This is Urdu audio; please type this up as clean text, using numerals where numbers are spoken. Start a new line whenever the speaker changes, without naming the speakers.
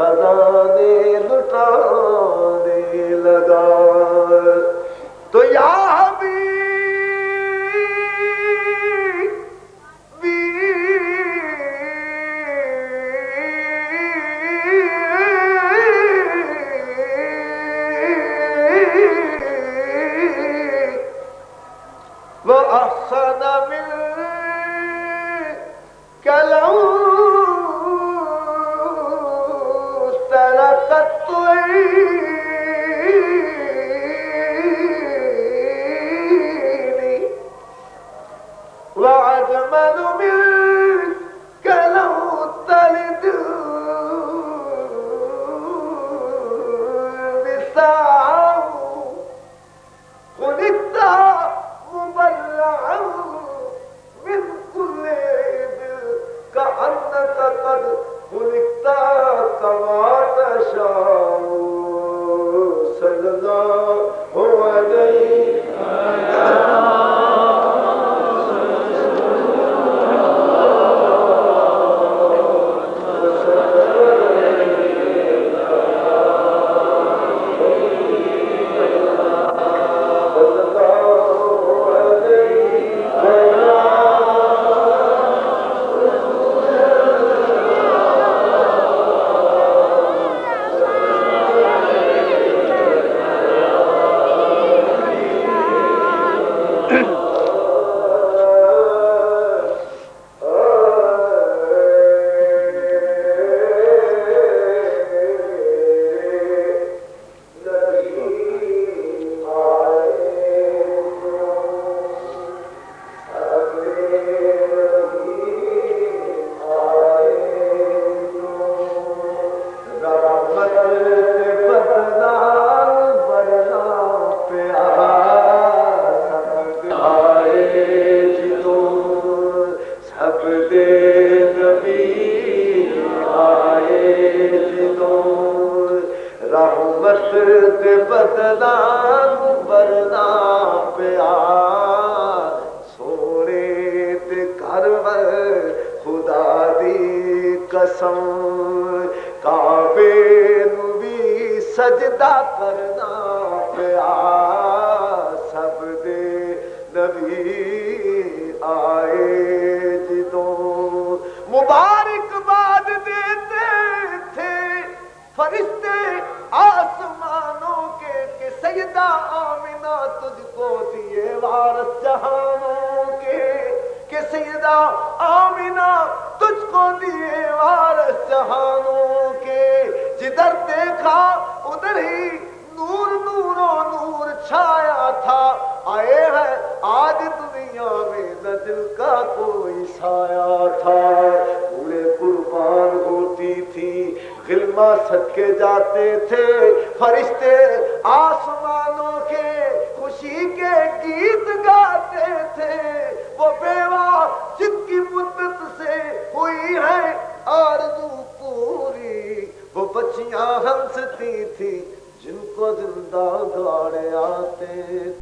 خزانے لٹانے لگا تو یا وأحسن منك لو سرقت عيني وأجمل منك لو تلد النساء خلقت مبرعا من كل عيب كأنك قد خلقت كما تشاء صلى الله عليه رحمت دے بدلان برنا پیا سونے دے گھر خدا دی قسم کعبے نو بھی سجدہ کرنا پیا سب دے نبی آئے جدوں مبارکباد دیتے تھے فرشتے آسمانوں کے کہ سیدہ آمنہ تجھ کو دیے وارث جہانوں کے کہ سیدہ آمنہ تجھ کو دیے وارث جہانوں کے جدھر دیکھا ادھر ہی نور نور و نور چھایا تھا آئے ہیں آج دنیا میں نہ دل کا کوئی سایہ تھا بوڑھے قربان ہوتی تھی غلما صدقے جاتے تھے فرشتے آسمانوں کے خوشی کے گیت گاتے تھے وہ بیوہ جن کی مدت سے ہوئی ہے آرزو پوری وہ بچیاں ہنستی تھی جن کو زندہ گاڑے آتے